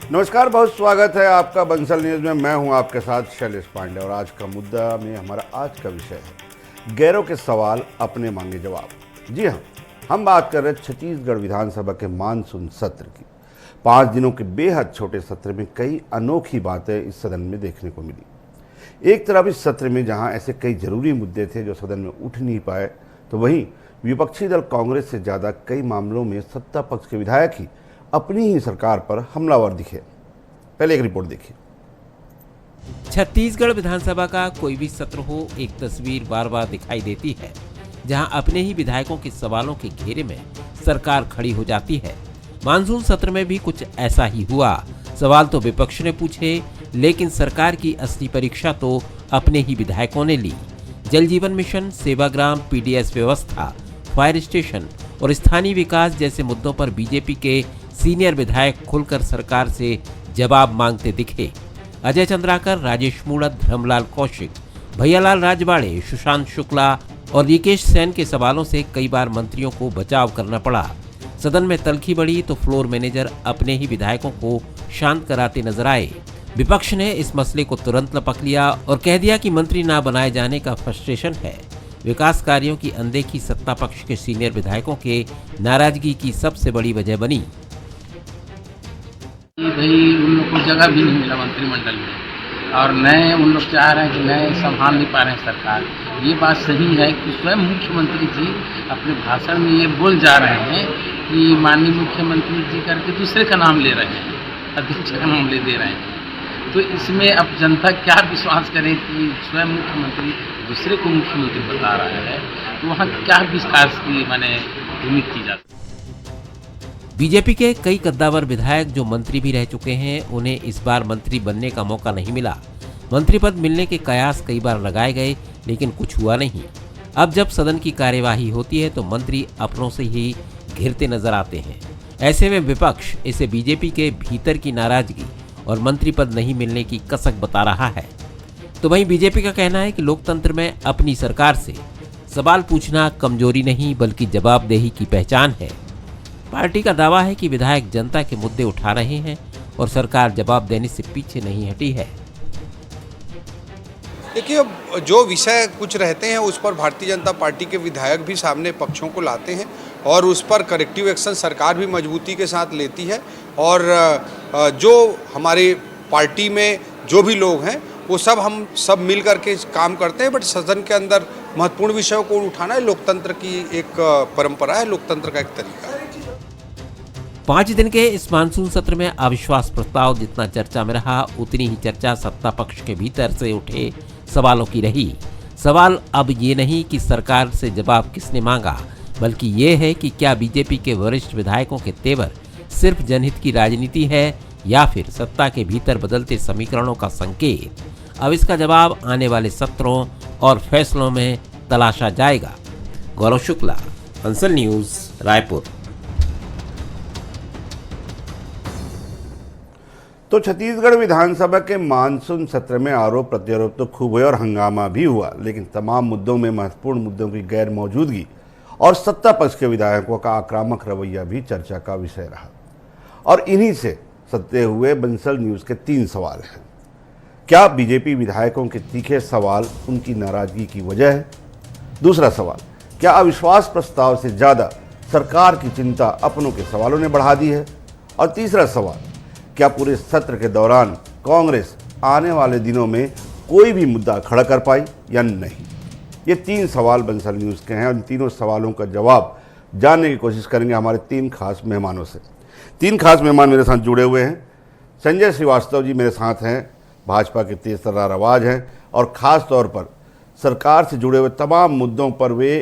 नमस्कार, बहुत स्वागत है आपका बंसल न्यूज़ में। मैं हूं आपके साथ शैलेश पांडे और आज का मुद्दा में हमारा आज का विषय है गैरों के सवाल अपने मांगे जवाब। जी हां, हम बात कर रहे हैं छत्तीसगढ़ विधानसभा के मानसून सत्र की। 5 दिनों के बेहद छोटे सत्र में कई अनोखी बातें इस सदन में देखने को मिली। एक तरफ इस सत्र में जहां ऐसे कई जरूरी मुद्दे थे जो सदन में उठ नहीं पाए, तो वहीं विपक्षी दल कांग्रेस से ज़्यादा कई मामलों में सत्ता पक्ष के विधायक ही अपनी ही सरकार पर हमलावर दिखे। पहले एक रिपोर्ट देखिए। छत्तीसगढ़ विधानसभा का कोई भी सत्र हो, एक तस्वीर बार बार दिखाई देती है जहां अपने ही विधायकों के सवालों के घेरे में सरकार खड़ी हो जाती है। मानसून सत्र में भी कुछ ऐसा ही हुआ। सवाल तो विपक्ष ने पूछे, लेकिन सरकार की असली परीक्षा तो अपने ही विधायकों ने ली। जल जीवन मिशन, सेवाग्राम, पीडीएस व्यवस्था, फायर स्टेशन और स्थानीय विकास जैसे मुद्दों पर बीजेपी के सीनियर विधायक खुलकर सरकार से जवाब मांगते दिखे। अजय चंद्राकर, राजेश मूणत, धर्मलाल कौशिक, भैयालाल राजवाड़े, सुशांत शुक्ला और रिकेश सेन के सवालों से कई बार मंत्रियों को बचाव करना पड़ा। सदन में तल्खी बढ़ी तो फ्लोर मैनेजर अपने ही विधायकों को शांत कराते नजर आए। विपक्ष ने इस मसले को तुरंत लपक लिया और कह दिया कि मंत्री ना बनाए जाने का फ्रस्ट्रेशन है। विकास कार्यों की अनदेखी सत्ता पक्ष के सीनियर विधायकों के नाराजगी की सबसे बड़ी वजह बनी। भाई उन लोग को जगह भी नहीं मिला मंत्रिमंडल में और नए उन लोग चाह रहे हैं कि नए संभाल नहीं पा रहे हैं सरकार। ये बात सही है कि स्वयं मुख्यमंत्री जी अपने भाषण में ये बोल जा रहे हैं कि माननीय मुख्यमंत्री जी करके दूसरे का नाम ले रहे हैं, अध्यक्ष का नाम ले दे रहे हैं। तो इसमें अब जनता क्या विश्वास करे कि स्वयं मुख्यमंत्री दूसरे को मुख्यमंत्री बता रहा है, तो वहाँ क्या विकास की माने उम्मीद की जाती है। बीजेपी के कई कद्दावर विधायक जो मंत्री भी रह चुके हैं, उन्हें इस बार मंत्री बनने का मौका नहीं मिला। मंत्री पद मिलने के कयास कई बार लगाए गए, लेकिन कुछ हुआ नहीं। अब जब सदन की कार्यवाही होती है तो मंत्री अपनों से ही घिरते नजर आते हैं। ऐसे में विपक्ष इसे बीजेपी के भीतर की नाराजगी और मंत्री पद नहीं मिलने की कसक बता रहा है। तो वहीं बीजेपी का कहना है कि लोकतंत्र में अपनी सरकार से सवाल पूछना कमजोरी नहीं बल्कि जवाबदेही की पहचान है। पार्टी का दावा है कि विधायक जनता के मुद्दे उठा रहे हैं और सरकार जवाब देने से पीछे नहीं हटी है। देखिए, जो विषय कुछ रहते हैं उस पर भारतीय जनता पार्टी के विधायक भी सामने पक्षों को लाते हैं और उस पर करेक्टिव एक्शन सरकार भी मजबूती के साथ लेती है। और जो हमारी पार्टी में जो भी लोग हैं वो हम सब मिल करके काम करते हैं। बट सदन के अंदर महत्वपूर्ण विषयों को उठाना लोकतंत्र की एक परंपरा है, लोकतंत्र का एक तरीका है। 5 दिन के इस मानसून सत्र में अविश्वास प्रस्ताव जितना चर्चा में रहा, उतनी ही चर्चा सत्ता पक्ष के भीतर से उठे सवालों की रही। सवाल अब ये नहीं कि सरकार से जवाब किसने मांगा, बल्कि ये है कि क्या बीजेपी के वरिष्ठ विधायकों के तेवर सिर्फ जनहित की राजनीति है या फिर सत्ता के भीतर बदलते समीकरणों का संकेत। अब इसका जवाब आने वाले सत्रों और फैसलों में तलाशा जाएगा। गौरव शुक्ला, बंसल न्यूज़, रायपुर। तो छत्तीसगढ़ विधानसभा के मानसून सत्र में आरोप प्रत्यारोप तो खूब हुए और हंगामा भी हुआ, लेकिन तमाम मुद्दों में महत्वपूर्ण मुद्दों की गैर मौजूदगी और सत्ता पक्ष के विधायकों का आक्रामक रवैया भी चर्चा का विषय रहा। और इन्हीं से सत्ते हुए बंसल न्यूज़ के 3 सवाल हैं। क्या बीजेपी विधायकों के तीखे सवाल उनकी नाराजगी की वजह है? दूसरा सवाल, क्या अविश्वास प्रस्ताव से ज़्यादा सरकार की चिंता अपनों के सवालों ने बढ़ा दी है? और तीसरा सवाल, क्या पूरे सत्र के दौरान कांग्रेस आने वाले दिनों में कोई भी मुद्दा खड़ा कर पाई या नहीं? ये 3 सवाल बंसल न्यूज़ के हैं और इन तीनों सवालों का जवाब जानने की कोशिश करेंगे हमारे 3 खास मेहमानों से। 3 खास मेहमान मेरे साथ जुड़े हुए हैं। संजय श्रीवास्तव जी मेरे साथ हैं, भाजपा के तेज तर्रार आवाज़ हैं और ख़ास तौर पर सरकार से जुड़े हुए तमाम मुद्दों पर वे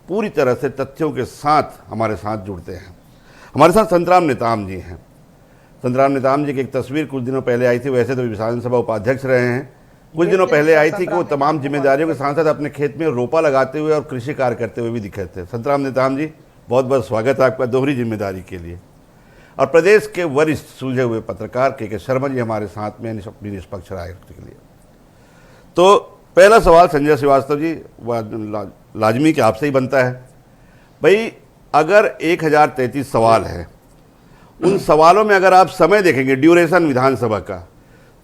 पूरी तरह से तथ्यों के साथ हमारे साथ जुड़ते हैं। हमारे साथ संतराम नेताम जी हैं। संतराम नेताम जी की एक तस्वीर कुछ दिनों पहले आई थी। वैसे तो विधानसभा उपाध्यक्ष रहे हैं, कुछ दिनों पहले आई थी कि वो तमाम जिम्मेदारियों के साथ साथ अपने खेत में रोपा लगाते हुए और कृषि कार्य करते हुए भी दिखे थे। संतराम नेताम जी, बहुत बहुत स्वागत है आपका दोहरी जिम्मेदारी के लिए। और प्रदेश के वरिष्ठ सुलझे हुए पत्रकार के शर्मा जी हमारे साथ में अपनी निष्पक्ष राय रखने के लिए। तो पहला सवाल संजय श्रीवास्तव जी, लाजमी कि आपसे ही बनता है। भाई, अगर 1033 सवाल है उन सवालों में अगर आप समय देखेंगे ड्यूरेशन विधानसभा का,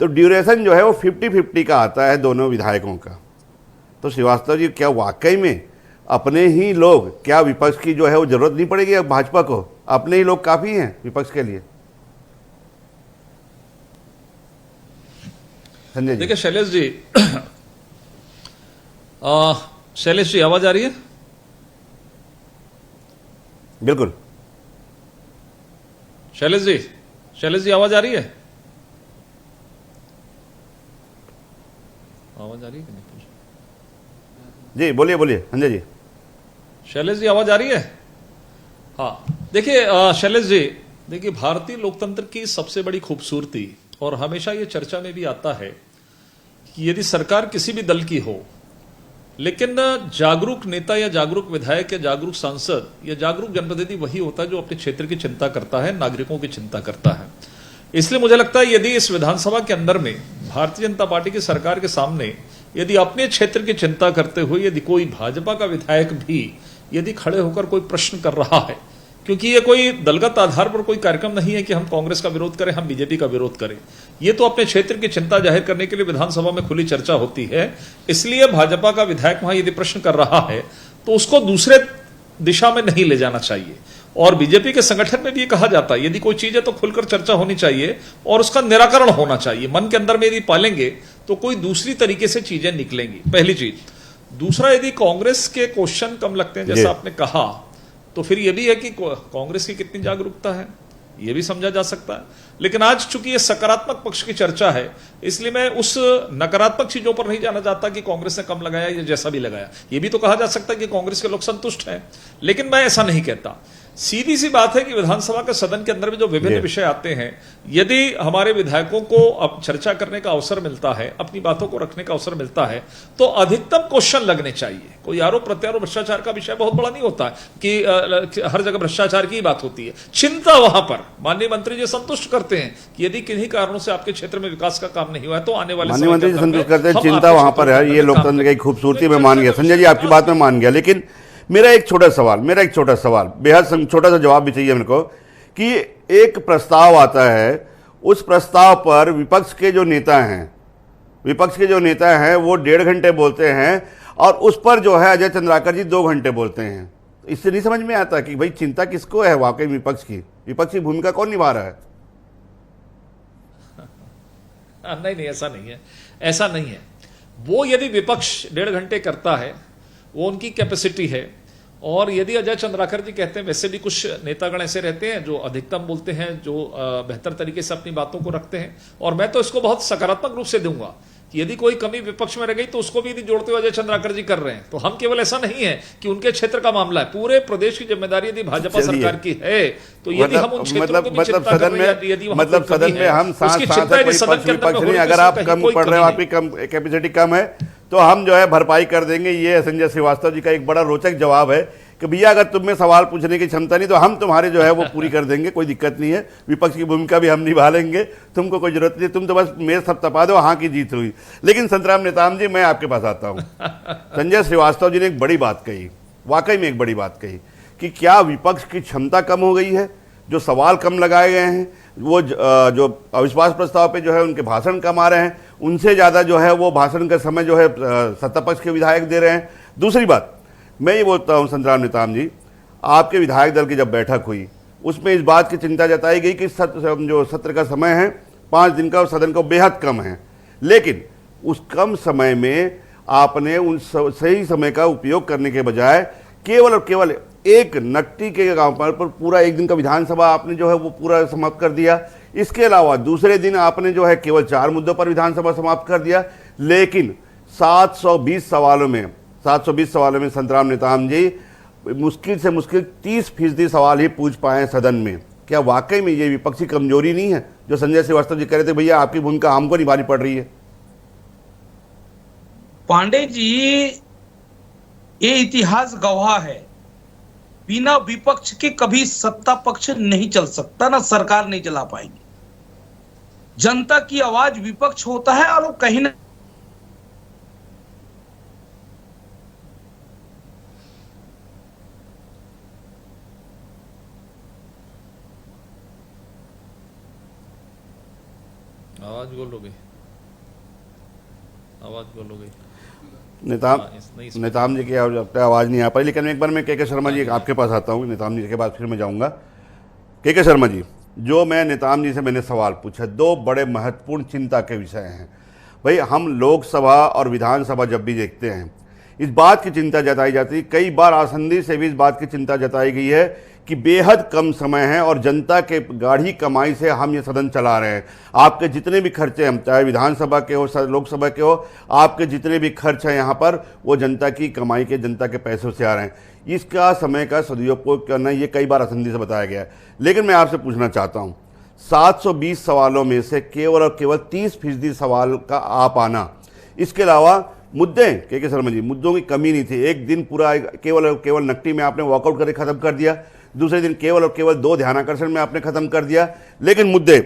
तो ड्यूरेशन जो है वो 50-50 का आता है दोनों विधायकों का। तो श्रीवास्तव जी, क्या वाकई में अपने ही लोग, क्या विपक्ष की जो है वो जरूरत नहीं पड़ेगी अब भाजपा को? अपने ही लोग काफी हैं विपक्ष के लिए? संजय जी। देखिए शैलेश जी, शैलेश जी आवाज आ रही है? बिल्कुल। शैलेश जी आवाज आ रही है? आवाज आ रही है कि नहीं? जी बोलिए बोलिए संजय जी। शैलेश जी आवाज आ रही है? हाँ, देखिए शैलेश जी, देखिए भारतीय लोकतंत्र की सबसे बड़ी खूबसूरती, और हमेशा ये चर्चा में भी आता है कि यदि सरकार किसी भी दल की हो, लेकिन जागरूक नेता या जागरूक विधायक या जागरूक सांसद या जागरूक जनप्रतिनिधि वही होता है जो अपने क्षेत्र की चिंता करता है, नागरिकों की चिंता करता है। इसलिए मुझे लगता है यदि इस विधानसभा के अंदर में भारतीय जनता पार्टी की सरकार के सामने यदि अपने क्षेत्र की चिंता करते हुए यदि कोई भाजपा का विधायक भी यदि खड़े होकर कोई प्रश्न कर रहा है, क्योंकि ये कोई दलगत आधार पर कोई कार्यक्रम नहीं है कि हम कांग्रेस का विरोध करें, हम बीजेपी का विरोध करें, ये तो अपने क्षेत्र की चिंता जाहिर करने के लिए विधानसभा में खुली चर्चा होती है। इसलिए भाजपा का विधायक वहां यदि प्रश्न कर रहा है तो उसको दूसरे दिशा में नहीं ले जाना चाहिए। और बीजेपी के संगठन में भी ये कहा जाता है यदि कोई चीज है तो खुलकर चर्चा होनी चाहिए और उसका निराकरण होना चाहिए। मन के अंदर में यदि पालेंगे तो कोई दूसरी तरीके से चीजें निकलेंगी, पहली चीज। दूसरा, यदि कांग्रेस के क्वेश्चन कम लगते हैं जैसा आपने कहा, तो फिर यह भी है कि कांग्रेस की कितनी जागरूकता है, यह भी समझा जा सकता है। लेकिन आज चूंकि ये सकारात्मक पक्ष की चर्चा है, इसलिए मैं उस नकारात्मक चीजों पर नहीं जाना चाहता कि कांग्रेस ने कम लगाया या जैसा भी लगाया। यह भी तो कहा जा सकता है कि कांग्रेस के लोग संतुष्ट हैं, लेकिन मैं ऐसा नहीं कहता। सीधी सी बात है कि विधानसभा के सदन के अंदर में जो विभिन्न विषय आते हैं, यदि हमारे विधायकों को अब चर्चा करने का अवसर मिलता है, अपनी बातों को रखने का अवसर मिलता है, तो अधिकतम क्वेश्चन लगने चाहिए। कोई आरोप प्रत्यारोप भ्रष्टाचार का विषय बहुत बड़ा नहीं होता कि हर जगह भ्रष्टाचार की बात होती है। चिंता वहां पर माननीय मंत्री जी संतुष्ट करते हैं कि यदि किन्हीं कारणों से आपके क्षेत्र में विकास का काम नहीं हुआ है तो आने वाले माननीय मंत्री जी संतुष्ट करते हैं, चिंता वहां पर है। ये लोकतंत्र की खूबसूरती में मान गया, संजय जी आपकी बात में मान गया। लेकिन मेरा एक छोटा सवाल, बेहद छोटा सा जवाब भी चाहिए मेरे को, कि एक प्रस्ताव आता है, उस प्रस्ताव पर विपक्ष के जो नेता हैं वो 1.5 घंटे बोलते हैं, और उस पर जो है अजय चंद्राकर जी 2 घंटे बोलते हैं। इससे नहीं समझ में आता कि भाई चिंता किसको है वाकई विपक्ष की भूमिका कौन निभा रहा है? नहीं, ऐसा नहीं है। वो यदि विपक्ष 1.5 घंटे करता है, वो उनकी कैपेसिटी है। और यदि अजय चंद्राकर जी कहते हैं, वैसे भी कुछ नेतागण ऐसे रहते हैं जो अधिकतम बोलते हैं, जो बेहतर तरीके से अपनी बातों को रखते हैं, और मैं तो इसको बहुत सकारात्मक रूप से दूंगा कि यदि कोई कमी विपक्ष में रह गई तो उसको भी यदि जोड़ते हुए अजय चंद्राकर जी कर रहे हैं, तो हम केवल ऐसा नहीं है कि उनके क्षेत्र का मामला है, पूरे प्रदेश की जिम्मेदारी यदि भाजपा सरकार की है, तो यदि हम उन क्षेत्रों को भी चिंता कर रहे हैं, यदि वहां कोई सदन में हम साथ अगर आप कम पढ़ रहे हो, आपकी कैपेसिटी कम है, तो हम जो है भरपाई कर देंगे। ये संजय श्रीवास्तव जी का एक बड़ा रोचक जवाब है कि भैया अगर तुम में सवाल पूछने की क्षमता नहीं तो हम तुम्हारे जो है वो पूरी कर देंगे, कोई दिक्कत नहीं है, विपक्ष की भूमिका भी हम निभा लेंगे, तुमको कोई जरूरत नहीं, तुम तो बस मेरे सब तपा दो, हाँ की जीत हुई। लेकिन संतराम नेताम जी, मैं आपके पास आता हूँ। संजय श्रीवास्तव जी ने एक बड़ी बात कही, वाकई में एक बड़ी बात कही, कि क्या विपक्ष की क्षमता कम हो गई है, जो सवाल कम लगाए गए हैं, वो जो अविश्वास प्रस्ताव पे जो है उनके भाषण कम आ रहे हैं, उनसे ज़्यादा जो है वो भाषण का समय जो है सत्ता पक्ष के विधायक दे रहे हैं। दूसरी बात मैं ये बोलता हूँ संतराम नेताम जी, आपके विधायक दल की जब बैठक हुई उसमें इस बात की चिंता जताई गई कि जो सत्र का समय है 5 दिन का और सदन का बेहद कम है, लेकिन उस कम समय में आपने उन सही समय का उपयोग करने के बजाय केवल और केवल एक नकटी के गांव पर पूरा 1 दिन का विधानसभा आपने जो है वो पूरा समाप्त कर दिया। इसके अलावा दूसरे दिन आपने जो है केवल 4 मुद्दों पर विधानसभा समाप्त कर दिया। लेकिन 720 सवालों में संतराम नेताम जी मुश्किल से मुश्किल 30% सवाल ही पूछ पाए सदन में। क्या वाकई में ये विपक्षी कमजोरी नहीं है जो संजय श्रीवास्तव जी कह रहे थे भैया आपकी भूमिका हमको निभानी पड़ रही है? पांडे जी, ये इतिहास गवाह है, बिना विपक्ष के कभी सत्ता पक्ष नहीं चल सकता, ना सरकार नहीं चला पाएगी। जनता की आवाज विपक्ष होता है और वो कहीं ना आवाज बोलोगे, आवाज बोलोगे। नेताम जी की आवाज़ नहीं आ पाई, लेकिन एक बार मैं के शर्मा जी आपके पास आता हूँ। नेताम जी के बाद फिर मैं जाऊँगा। के शर्मा जी, जो मैं नेताम जी से मैंने सवाल पूछा, दो बड़े महत्वपूर्ण चिंता के विषय हैं। भाई, हम लोकसभा और विधानसभा जब भी देखते हैं, इस बात की चिंता जताई जाती है, कई बार आसंदी से भी इस बात की चिंता जताई गई है कि बेहद कम समय है और जनता के गाढ़ी कमाई से हम ये सदन चला रहे हैं। आपके जितने भी खर्चे हैं, चाहे विधानसभा के हो, लोकसभा के हो, आपके जितने भी खर्च हैं यहाँ पर, वो जनता की कमाई के, जनता के पैसों से आ रहे हैं। इसका समय का सदुपयोग करना, ये कई बार आसंदी से बताया गया है। लेकिन मैं आपसे पूछना चाहता हूँ, 720 सवालों में से केवल और केवल 30% सवाल का आ पाना, इसके अलावा मुद्दे, के शर्मा जी, मुद्दों की कमी नहीं थी। एक दिन पूरा केवल और केवल नकटी में आपने वॉकआउट करके खत्म कर दिया, दूसरे दिन केवल और केवल 2 ध्यानाकर्षण में आपने खत्म कर दिया। लेकिन मुद्दे,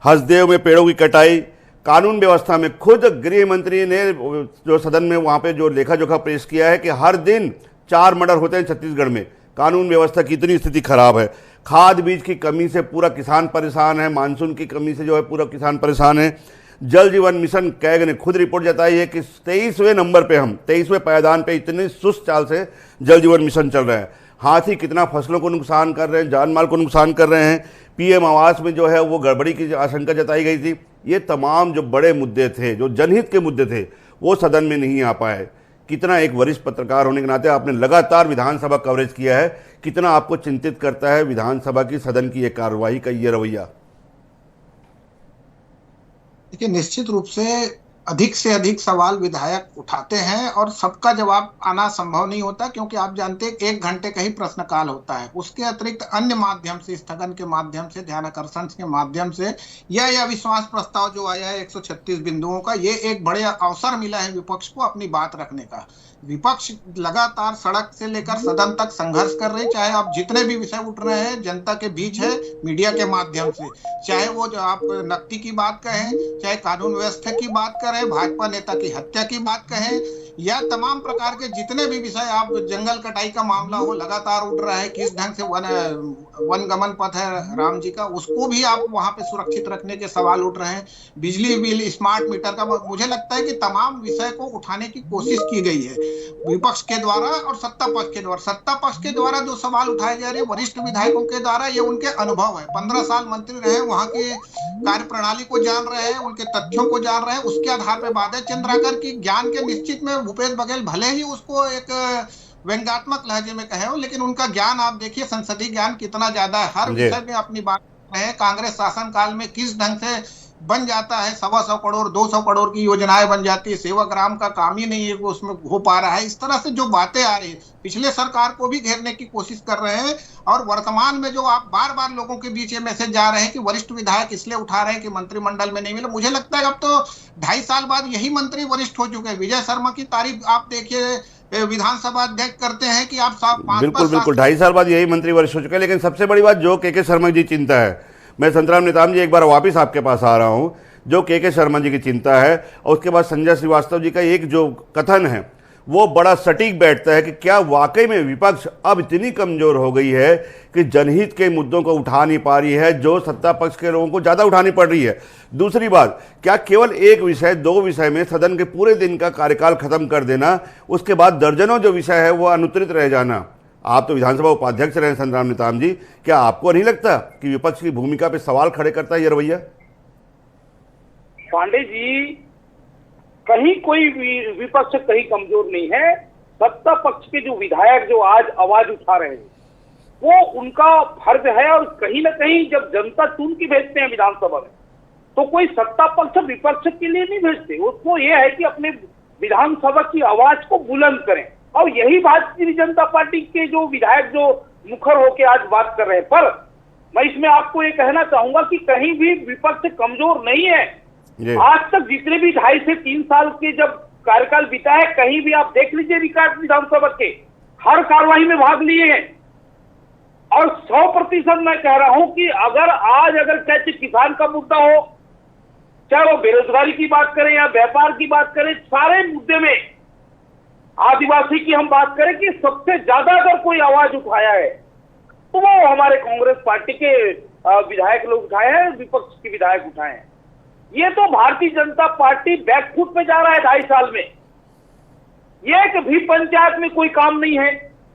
हसदेव में पेड़ों की कटाई, कानून व्यवस्था में, खुद गृह मंत्री ने जो सदन में वहाँ पे जो लेखा जोखा पेश किया है कि हर दिन 4 मर्डर होते हैं छत्तीसगढ़ में, कानून व्यवस्था की इतनी स्थिति खराब है। खाद बीज की कमी से पूरा किसान परेशान है, मानसून की कमी से जो है पूरा किसान परेशान है। जल जीवन मिशन, कैग ने खुद रिपोर्ट जताई है कि 23वें नंबर पे, हम 23वें पायदान पे इतनी सुस्त चाल से जल जीवन मिशन चल रहा है। हाथी कितना फसलों को नुकसान कर रहे हैं, जान माल को नुकसान कर रहे हैं। पीएम आवास में जो है वो गड़बड़ी की आशंका जताई गई थी। ये तमाम जो बड़े मुद्दे थे, जो जनहित के मुद्दे थे, वो सदन में नहीं आ पाए। कितना, एक वरिष्ठ पत्रकार होने के नाते आपने लगातार विधानसभा कवरेज किया है, कितना आपको चिंतित करता है विधानसभा की, सदन की ये कार्रवाई का ये रवैया? देखिए, निश्चित रूप से अधिक सवाल विधायक उठाते हैं और सबका जवाब आना संभव नहीं होता, क्योंकि आप जानते हैं 1 घंटे का ही प्रश्नकाल होता है। उसके अतिरिक्त अन्य माध्यम से, स्थगन के माध्यम से, ध्यानाकर्षण के माध्यम से, या अविश्वास प्रस्ताव जो आया है 136 बिंदुओं का, ये एक बड़े अवसर मिला है विपक्ष को अपनी बात रखने का। विपक्ष लगातार सड़क से लेकर सदन तक संघर्ष कर रहे हैं, चाहे आप जितने भी विषय उठ रहे हैं जनता के बीच है, मीडिया के माध्यम से, चाहे वो जो आप नकदी की बात कहें, चाहे कानून व्यवस्था की बात करें, भाजपा नेता की हत्या की बात कहें, या तमाम प्रकार के जितने भी विषय, आप जंगल कटाई का मामला हो, लगातार उठ रहा है। किस ढंग से वन गमन पथ है राम जी का, उसको भी आप वहां पे सुरक्षित रखने के सवाल उठ रहे हैं। बिजली बिल, स्मार्ट मीटर का, मुझे लगता है कि तमाम विषय को उठाने की कोशिश की गई है विपक्ष के द्वारा और सत्ता पक्ष के द्वारा। सत्ता पक्ष के द्वारा जो सवाल उठाए जा रहे हैं वरिष्ठ विधायकों के द्वारा, ये उनके अनुभव है, 15 साल मंत्री रहे, वहां की कार्य प्रणाली को जान रहे हैं, उनके तथ्यों को जान रहे हैं। उसके आधार पर बात है। चंद्राकर की ज्ञान के निश्चित में भूपेश बघेल भले ही उसको एक व्यंग्यात्मक लहजे में कहे हो, लेकिन उनका ज्ञान आप देखिए, संसदीय ज्ञान कितना ज्यादा है, हर विषय में अपनी बात है। कांग्रेस शासन काल में किस ढंग से बन जाता है, 125 करोड़ 200 करोड़ की योजनाएं बन जाती है, सेवाग्राम का काम ही नहीं है वो उसमें हो पा रहा है। इस तरह से जो बातें आ रही है, पिछले सरकार को भी घेरने की कोशिश कर रहे हैं, और वर्तमान में जो आप बार बार लोगों के बीच ये मैसेज जा रहे हैं कि वरिष्ठ विधायक इसलिए उठा रहे हैं कि मंत्रिमंडल में नहीं मिले। मुझे लगता है अब तो 2.5 साल बाद यही मंत्री वरिष्ठ हो चुके हैं। विजय शर्मा की तारीफ आप देखिए, विधानसभा अध्यक्ष करते हैं कि आप 5 बिल्कुल 2.5 साल बाद यही मंत्री वरिष्ठ हो चुके हैं। लेकिन सबसे बड़ी बात जो के शर्मा जी चिंता है, मैं संतराम नेताम जी एक बार वापस आपके पास आ रहा हूं, जो के शर्मा जी की चिंता है, और उसके बाद संजय श्रीवास्तव जी का एक जो कथन है वो बड़ा सटीक बैठता है कि क्या वाकई में विपक्ष अब इतनी कमजोर हो गई है कि जनहित के मुद्दों को उठा नहीं पा रही है, जो सत्ता पक्ष के लोगों को ज़्यादा उठानी पड़ रही है। दूसरी बात, क्या केवल एक विषय, 2 विषय में सदन के पूरे दिन का कार्यकाल खत्म कर देना, उसके बाद दर्जनों जो विषय है वो अनुत्तरित रह जाना? आप तो विधानसभा उपाध्यक्ष रहे हैं संतराम नेताम जी, क्या आपको नहीं लगता कि विपक्ष की भूमिका पे सवाल खड़े करता है ये रवैया? पांडे जी, कहीं कोई विपक्ष कहीं कमजोर नहीं है। सत्ता पक्ष के जो विधायक जो आज आवाज उठा रहे हैं वो उनका फर्ज है, और कहीं ना कहीं जब जनता चुन के भेजते हैं विधानसभा में, तो कोई सत्ता पक्ष विपक्ष के लिए नहीं भेजते, उसको ये है कि अपने विधानसभा की आवाज को बुलंद करें। और यही भारतीय जनता पार्टी के जो विधायक जो मुखर होकर आज बात कर रहे हैं। पर मैं इसमें आपको ये कहना चाहूंगा कि कहीं भी विपक्ष कमजोर नहीं है। आज तक जितने भी 2.5 से 3 साल के जब कार्यकाल बीता है, कहीं भी आप देख लीजिए रिकॉर्ड विधानसभा के, हर कार्रवाई में भाग लिए हैं। और 100% मैं कह रहा हूं कि अगर चाहे किसान का मुद्दा हो, चाहे वो बेरोजगारी की बात करें या व्यापार की बात करें, सारे मुद्दे में आदिवासी की हम बात करें कि सबसे ज्यादा अगर कोई आवाज उठाया है तो वो हमारे कांग्रेस पार्टी के विधायक लोग उठाए हैं, विपक्ष के विधायक उठाए हैं। ये तो भारतीय जनता पार्टी बैकफुट पे जा रहा है 2.5 साल में। एक भी पंचायत में कोई काम नहीं है,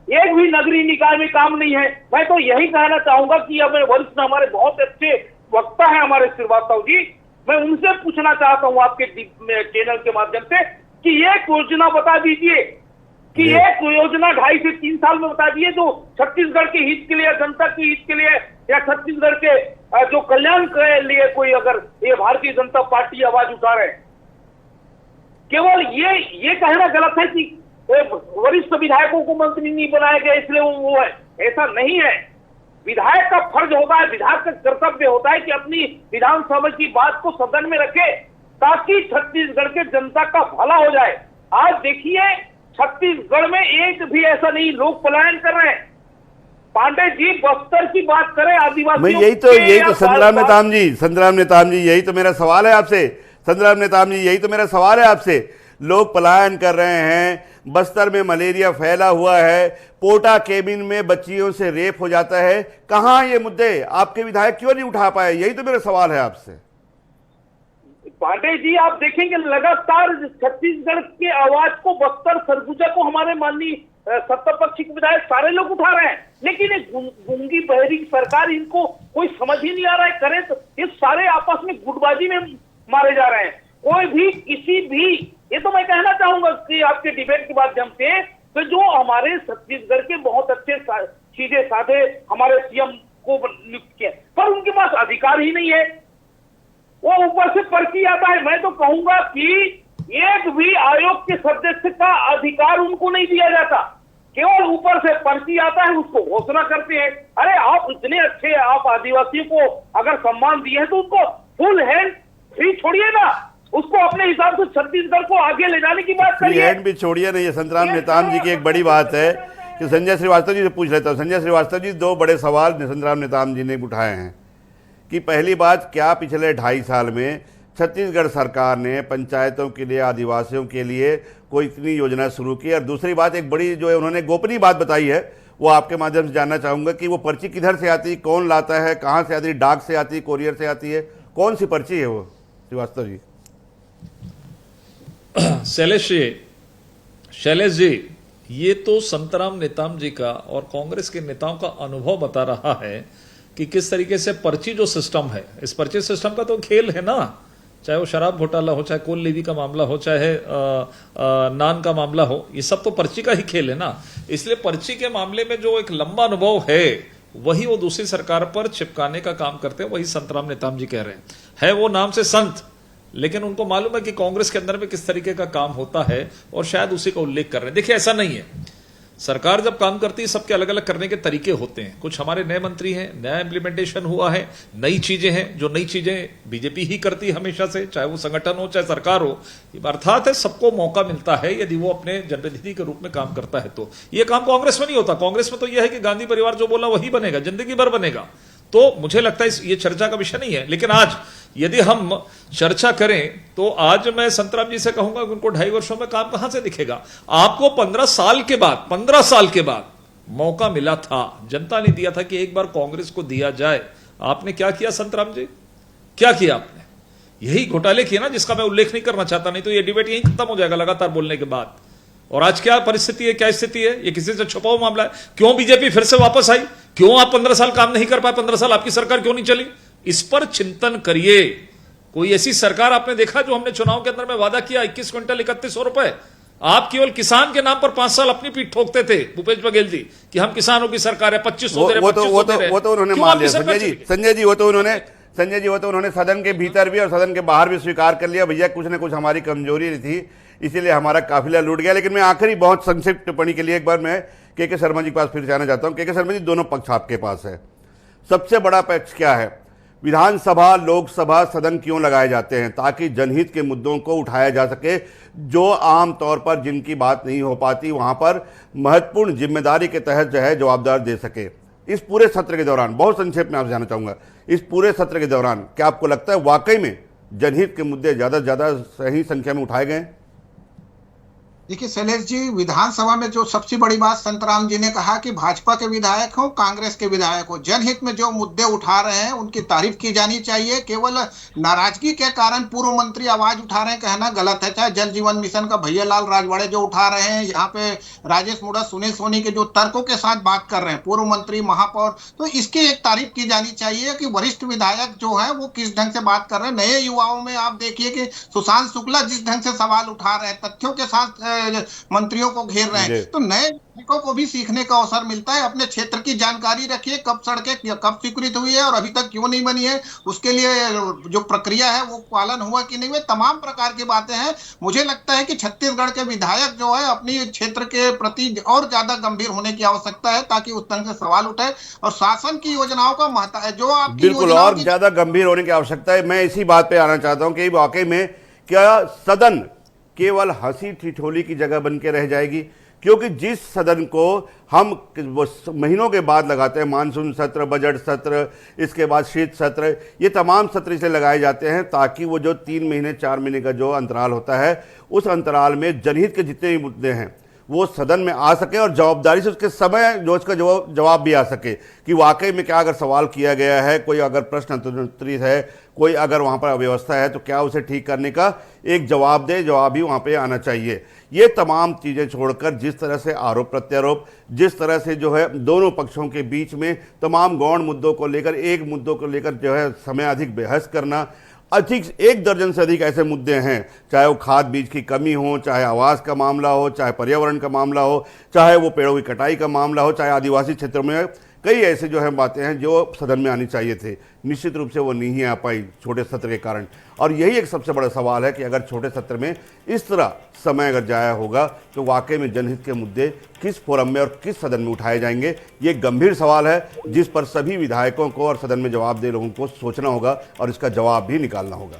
एक भी नगरीय निकाय में काम नहीं है। मैं तो यही कहना चाहूंगा कि हमें वरिष्ठ हमारे बहुत अच्छे वक्ता है हमारे श्रीवास्तव जी, मैं उनसे पूछना चाहता हूं आपके चैनल के माध्यम से कि एक योजना बता दीजिए कि एक योजना 2.5 से 3 साल में बता दीजिए जो छत्तीसगढ़ के हित के लिए, जनता के हित के लिए, या छत्तीसगढ़ के जो कल्याण के लिए कोई अगर ये भारतीय जनता पार्टी आवाज उठा रहे हैं। केवल ये कहना गलत है कि वरिष्ठ विधायकों को मंत्री नहीं बनाया गया इसलिए वो है, ऐसा नहीं है। विधायक का फर्ज होता है, विधायक का कर्तव्य होता है कि अपनी विधानसभा की बात को सदन में रखे ताकि छत्तीसगढ़ के जनता का भला हो जाए। आज देखिए छत्तीसगढ़ में एक भी ऐसा नहीं, लोग पलायन कर रहे हैं। पांडे जी बस्तर की बात करें, आदिवासियों यही तो संग्राम नेताम जी यही तो मेरा सवाल है आपसे। संग्राम नेताम जी यही तो मेरा सवाल है आपसे। लोग पलायन कर रहे हैं, बस्तर में मलेरिया फैला हुआ है, पोटा केबिन में बच्चियों से रेप हो जाता है। कहां ये मुद्दे आपके विधायक क्यों नहीं उठा पाए? यही तो मेरा सवाल है आपसे। पांडे जी आप देखेंगे लगातार छत्तीसगढ़ के आवाज को, बस्तर सरगुजा को हमारे माननीय सत्ता पक्ष के विधायक सारे लोग उठा रहे हैं, लेकिन एक गूंगी बहरी सरकार, इनको कोई समझ ही नहीं आ रहा है। करें तो ये सारे आपस में गुटबाजी में मारे जा रहे हैं। कोई भी किसी भी, ये तो मैं कहना चाहूंगा कि आपके डिबेट के माध्यम से तो जो हमारे छत्तीसगढ़ के बहुत अच्छे सीधे साधे हमारे सीएम को नियुक्त किए, पर उनके पास अधिकार ही नहीं है। वो ऊपर से पर्ची आता है। मैं तो कहूंगा कि एक भी आयोग के सदस्य का अधिकार उनको नहीं दिया जाता, केवल ऊपर से पर्ची आता है, उसको घोषणा करते हैं। अरे आप इतने अच्छे, आप आदिवासियों को अगर सम्मान दिए हैं तो उनको फुल हैंड फ्री छोड़िए ना, उसको अपने हिसाब से छत्तीसगढ़ को आगे ले जाने की बात करिए। हैंड भी छोड़िए नहीं। संतराम नेताम जी की एक बड़ी बात है कि संजय श्रीवास्तव जी से पूछ लेता हूँ। संजय श्रीवास्तव जी, 2 बड़े सवाल संतराम नेताम जी ने उठाए हैं कि पहली बात, क्या पिछले 2.5 साल में छत्तीसगढ़ सरकार ने पंचायतों के लिए, आदिवासियों के लिए कोई इतनी योजना शुरू की? और दूसरी बात, एक बड़ी जो है उन्होंने गोपनीय बात बताई है, वो आपके माध्यम से जानना चाहूंगा कि वो पर्ची किधर से आती, कौन लाता है, कहाँ से आती है, डाक से आती है, कोरियर से आती है, कौन सी पर्ची है वो? श्रीवास्तव जी। शैलेश जी, ये तो संतराम नेताम जी का और कांग्रेस के नेताओं का अनुभव बता रहा है कि किस तरीके से पर्ची जो सिस्टम है, इस पर्ची सिस्टम का तो खेल है ना, चाहे वो शराब घोटाला हो, चाहे कोल लेवी का मामला हो, चाहे नान का मामला हो, ये सब तो पर्ची का ही खेल है ना। इसलिए पर्ची के मामले में जो एक लंबा अनुभव है वही वो दूसरी सरकार पर चिपकाने का काम करते हैं, वही संतराम नेताम जी कह रहे हैं। है वो नाम से संत, लेकिन उनको मालूम है कि कांग्रेस के अंदर में किस तरीके का काम होता है और शायद उसी का उल्लेख कर रहे हैं। देखिए ऐसा नहीं है, सरकार जब काम करती है सबके अलग अलग करने के तरीके होते हैं। कुछ हमारे नए मंत्री हैं, नया इंप्लीमेंटेशन हुआ है, नई चीजें हैं, जो नई चीजें बीजेपी ही करती है हमेशा से, चाहे वो संगठन हो चाहे सरकार हो। अर्थात है सबको मौका मिलता है यदि वो अपने जनप्रतिनिधि के रूप में काम करता है। तो ये काम कांग्रेस में नहीं होता। कांग्रेस में तो यह है कि गांधी परिवार जो बोला वही बनेगा, जिंदगी भर बनेगा। तो मुझे लगता है ये चर्चा का विषय नहीं है। लेकिन आज यदि हम चर्चा करें तो आज मैं संतराम जी से कहूंगा कि उनको 2.5 वर्षों में काम कहां से दिखेगा? आपको 15 साल के बाद मौका मिला था, जनता ने दिया था कि एक बार कांग्रेस को दिया जाए। आपने क्या किया संतराम जी? क्या किया आपने? यही घोटाले किए ना, जिसका मैं उल्लेख नहीं करना चाहता, नहीं तो ये डिबेट यही खत्म हो जाएगा लगातार बोलने के बाद। और आज क्या परिस्थिति है, क्या स्थिति है? ये किसी से छुपा हुआ मामला है। क्यों बीजेपी फिर से वापस आई? क्यों आप 15 साल काम नहीं कर पाए? 15 साल आपकी सरकार क्यों नहीं चली? इस पर चिंतन करिए। कोई ऐसी सरकार आपने देखा जो हमने चुनाव के अंदर में वादा किया 21 क्विंटल 3100 रुपए? आप केवल किसान के नाम पर 5 साल अपनी पीठ ठोकते थे भूपेश बघेल जी कि हम किसानों की सरकार है, 2500 दे रहे, वो तो उन्होंने मान लिया संजय जी, वो तो उन्होंने सदन के भीतर भी और सदन के बाहर भी स्वीकार कर लिया, भैया कुछ न कुछ हमारी कमजोरी थी, इसीलिए हमारा काफिला लूट गया। लेकिन मैं आखिरी बहुत संक्षिप्त टिप्पणी के लिए एक बार मैं के शर्मा जी के पास फिर जाना चाहता हूं। के शर्मा जी, दोनों पक्ष आपके पास है। सबसे बड़ा पक्ष क्या है? विधानसभा, लोकसभा, सदन क्यों लगाए जाते हैं? ताकि जनहित के मुद्दों को उठाया जा सके, जो आम तौर पर जिनकी बात नहीं हो पाती वहां पर महत्वपूर्ण जिम्मेदारी के तहत जो है जवाबदार दे सके। इस पूरे सत्र के दौरान, बहुत संक्षेप में आपसे जानना चाहूंगा, इस पूरे सत्र के दौरान क्या आपको लगता है वाकई में जनहित के मुद्दे ज्यादा से ज्यादा सही संख्या में उठाए गए? देखिए शैलेश जी, विधानसभा में जो सबसे बड़ी बात संतराम जी ने कहा कि भाजपा के विधायक हो, कांग्रेस के विधायक हो, जनहित में जो मुद्दे उठा रहे हैं उनकी तारीफ की जानी चाहिए। केवल नाराजगी के कारण पूर्व मंत्री आवाज उठा रहे हैं कहना गलत है। चाहे जल जीवन मिशन का भैया लाल राजवाड़े जो उठा रहे हैं, यहाँ पे राजेश मुड़ा, सुनील सोनी के जो तर्कों के साथ बात कर रहे हैं, पूर्व मंत्री, महापौर, तो इसकी एक तारीफ की जानी चाहिए कि वरिष्ठ विधायक जो है वो किस ढंग से बात कर रहे हैं। नए युवाओं में आप देखिए कि सुशांत शुक्ला जिस ढंग से सवाल उठा रहे हैं, तथ्यों के साथ मंत्रियों को घेर रहे हैं, तो नए नागरिकों को भी सीखने का अवसर मिलता है। अपने क्षेत्र की जानकारी रखिए, कब सड़कें कब स्वीकृत हुई है और अभी तक क्यों नहीं बनी है, उसके लिए जो प्रक्रिया है वो पालन हुआ कि नहीं हुआ, तमाम प्रकार की बातें हैं। मुझे लगता है कि छत्तीसगढ़ के विधायक जो है अपनी क्षेत्र के प्रति और ज्यादा गंभीर होने की आवश्यकता है, ताकि उस ढंग से सवाल उठाए और शासन की योजनाओं का महत्व है जो आपकी बिल्कुल और ज्यादा गंभीर होने की आवश्यकता है। मैं इसी बात पे आना चाहता हूं कि वाकई में क्या सदन केवल हंसी ठिठोली की जगह बन के रह जाएगी? क्योंकि जिस सदन को हम महीनों के बाद लगाते हैं, मानसून सत्र, बजट सत्र, इसके बाद शीत सत्र, ये तमाम सत्र इसलिए लगाए जाते हैं ताकि वो जो 3 महीने 4 महीने का जो अंतराल होता है, उस अंतराल में जनहित के जितने भी मुद्दे हैं वो सदन में आ सके और जवाबदारी से उसके समय जो उसका जवाब भी आ सके कि वाकई में क्या अगर सवाल किया गया है, कोई अगर प्रश्न उत्तरित है, कोई अगर वहाँ पर अव्यवस्था है तो क्या उसे ठीक करने का एक जवाब भी वहाँ पे आना चाहिए। ये तमाम चीज़ें छोड़कर जिस तरह से आरोप प्रत्यारोप, जिस तरह से जो है दोनों पक्षों के बीच में तमाम गौण मुद्दों को लेकर, एक मुद्दों को लेकर जो है समय अधिक बहस करना, अधिक 1 दर्जन से अधिक ऐसे मुद्दे हैं, चाहे वो खाद बीज की कमी हो, चाहे आवास का मामला हो, चाहे पर्यावरण का मामला हो, चाहे वो पेड़ों की कटाई का मामला हो, चाहे आदिवासी क्षेत्रों में कई ऐसे जो है बातें हैं जो सदन में आनी चाहिए थे। निश्चित रूप से वो नहीं आ पाई छोटे सत्र के कारण। और यही एक सबसे बड़ा सवाल है कि अगर छोटे सत्र में इस तरह समय अगर जाया होगा तो वाकई में जनहित के मुद्दे किस फोरम में और किस सदन में उठाए जाएंगे, ये गंभीर सवाल है जिस पर सभी विधायकों को और सदन में जवाबदेह लोगों को सोचना होगा और इसका जवाब भी निकालना होगा।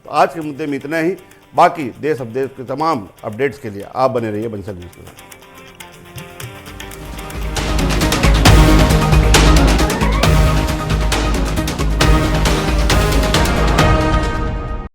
तो आज के मुद्दे में इतना ही। बाकी देश अपदेश के तमाम अपडेट्स के लिए आप बने रहिए बंसल न्यूज़ के साथ।